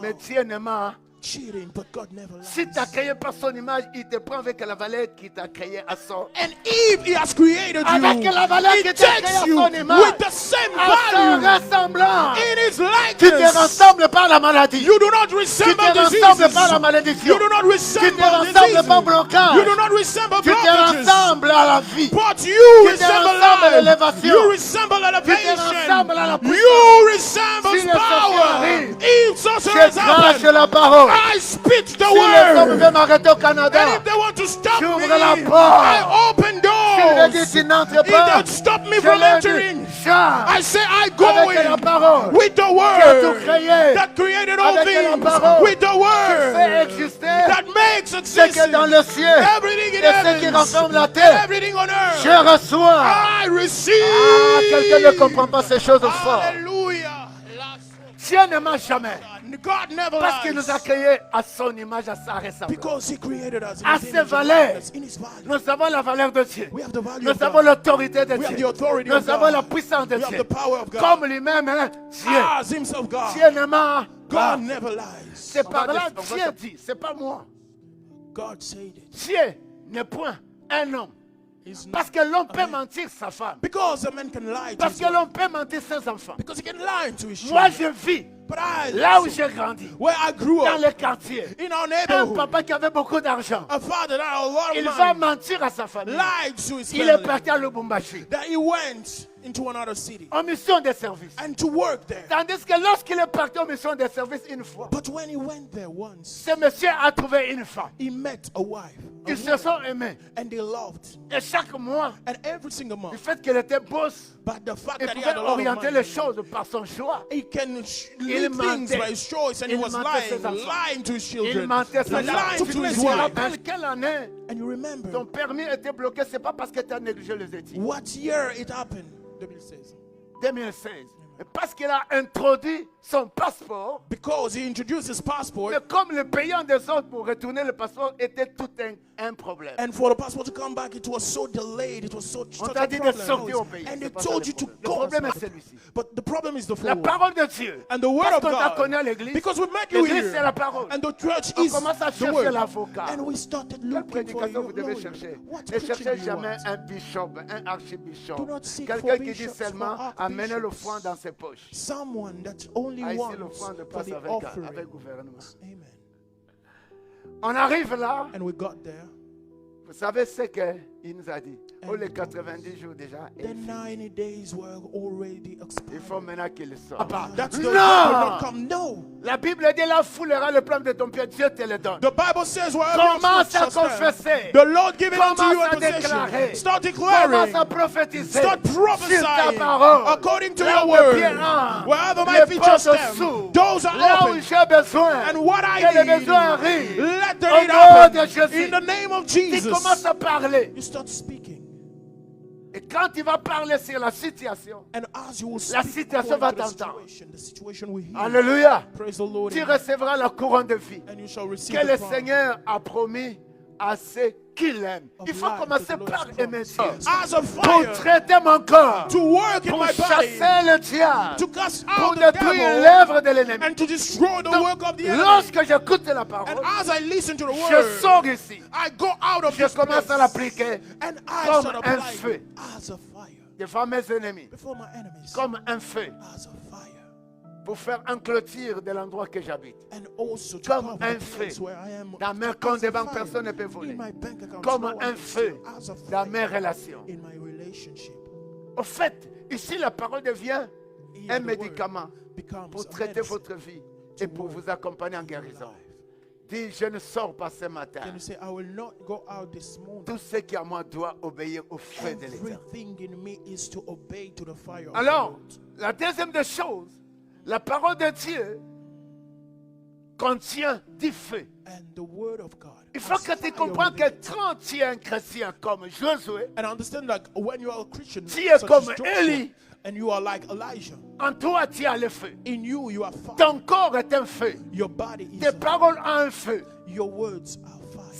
Mais Dieu n'aime pas. cheating, but God never lies. Si tu as créé par son image, il te prend avec la valeur qui t'a créé à son. And if He has created Avec you, la valeur He qui t'a créé takes à you son image. with the same À son value ressemblant. in His Tu ne te likeness. ressembles pas à la maladie. You do not Tu resemble ne te ressembles pas à la diseases. malédiction. You do not Tu ne resemble te ressembles diseases. pas au blocage. You do not resemble Tu te blockages. ressembles à la vie. But you Tu te resemble ressembles à life. l'élévation. You resemble ressembles à la elevation. puissance. You resemble Si le sorcier power. arrive, If sorcerers Je crache happen, la parole. I speak the Si les hommes word. veulent m'arrêter au Canada, And if they want to stop j'ouvre me, la porte. I open si je dis doors. tu n'entres If pas, they stop me je from leur dis, entering, Jean, I say I go avec la in parole, with the qui a tout word créé, that created all avec la things, parole, with the fait word exister that makes ce exist qui est dans le ciel everything in et ce qui heaven, renferme la terre. everything on earth. Je reçois. I receive. Quelqu'un ne comprend pas ces choses fortes. Hallelujah. Dieu ne ment jamais. God never Parce qu'il lies. nous a créés à son image, à sa ressemblance. Because He created us in À His ses image and valeurs. likeness, in His value. Nous avons la valeur de Dieu. We have the value Nous of avons God. l'autorité de We have the Dieu. authority of Nous avons God. la puissance de We have Dieu. the power of God. Comme lui-même, hein, Dieu. As Himself, God. Dieu ne ment pas. God never lies. C'est par là que Dieu dit, c'est pas moi. God said it. Dieu n'est point un homme. He's not Parce que l'homme a peut man. mentir sa femme. Because a man can lie to Parce his que wife. l'homme peut mentir ses enfants. Because he can lie to his Moi, children. je vis But I, là où j'ai grandi, where I grew dans up, le quartier. in our Un neighborhood, papa qui avait beaucoup d'argent. a father that had a lot Il of va money mentir à sa famille. lied to his Il est family parti à Lubumbashi that he went into another city en mission de service. and to work there. Tandis que lorsqu'il est parti en mission de service une fois, But when he went there once, ce monsieur a trouvé une femme. he met a wife. A Ils se woman, sont aimés. and they loved. Et chaque mois, And every single du month, fait qu'elle était boss, but the fact il that he pouvait had a lot of orienter money, les choses par son choix. he can Il lead things mentait. by his choice, and he Il was mentait ses lying, enfants. lying to his Il children, mentait ses lying enfants. to Tu his te wife. rappelles quelle année And you remember ton permis était bloqué? C'est pas parce que tu as négligé les études. what year it happened? The Bible says. 2016. Et parce qu'il a introduit son passeport, Because he introduced his passport, mais comme le payant des autres pour retourner le passeport était tout un problème. and for the passport to come back, it was so delayed. It was so On such t'a a dit de problem. sortir au pays. And C'est they pas ça told le you to problème. go. Le problème est celui-ci. But the problem is the La forward. parole de Dieu. And the word Parce of qu'on t'a God. connu à l'église. Because we met you L'église, c'est here. la parole. And the church On is commence à the chercher word. l'avocat. And we started Quelle looking for prédication you. vous devez chercher? What Ne preaching cherchez do you jamais want? un bishop, un archbishop. Do not seek Quelqu'un for qui dit bishops, seulement for amenez le archbishops. foin dans ses poches. Someone that only Ah, ici, le wants foin de for passe the avec offering. le gouvernement. Amen. On arrive là. And we got there. Vous savez ce qu'il nous a dit? Oh, les 90 jours déjà. The 90 days were already Il expired. faut maintenant qu'il sorte. That's the No! God will not come. No. La Bible dit là, foulera le plan de ton pied, Dieu te le donne. The Bible says wherever your Commence foot à shall stand, confesser. the Lord give it unto you Commence in à possession. déclarer. Start declaring. Commence à prophétiser. Start sur ta prophesying parole. according to Là your où le pied word. entre, Wherever my les feet portes shall stand, s'ouvrent. those are Là où open. j'ai besoin, And what que I le need, besoin arrive. let the Au need nom happen. de Jésus. In the name of Tu Jesus. commences à parler. You start speaking. Et quand tu vas parler sur la situation, And as you will La speak situation according va to the t'entendre. situation, the situation will heal. alléluia, Praise the Lord. tu recevras la couronne de vie And you shall receive que the le crown. Seigneur a promis à ceux qui l'aiment. Il faut life commencer that the Lord par has aimer promised. Dieu. As a Pour fire traiter mon corps. to work in Pour my body, chasser le diable. to cast Pour out the détruire devil, l'œuvre de l'ennemi. and to destroy the work of the enemy. Lorsque j'écoute la And parole, as I listen to the je word, sors ici. I go out of Je this commence place, à l'appliquer and I comme start un applying feu. it as a fire devant mes ennemis. before my enemies, Comme un feu. as a fire, Pour faire un clôture de l'endroit que j'habite. and also to Comme cover un the feu. place where I am. Dans mes as comptes de a banque, fire. personne ne peut voler. In my bank account, Comme no one un can feu steal. As a dans fire mes relations. in my relationship. Au fait, ici la parole devient Here un the médicament word becomes pour a traiter medicine votre vie et pour work vous accompagner en in your guérison. life. Dis, je ne sors pas ce matin. Then you say, I will not go out this morning. Tout ce qui est à moi doit obéir au feu de l'Éternel. Everything in me is to obey to the fire of the Alors, Lord. la deuxième des choses, la parole de Dieu contient du feu. And the word of God. Il faut has que tu fire comprennes que within it. quand tu es un chrétien comme Josué, And understand that when you are a Christian, tu es such comme as Joshua, Élie. and you are like Elijah, en toi tu as le feu. in you you are fire. Ton corps est un feu. Your body is Tes paroles ont un feu. your words are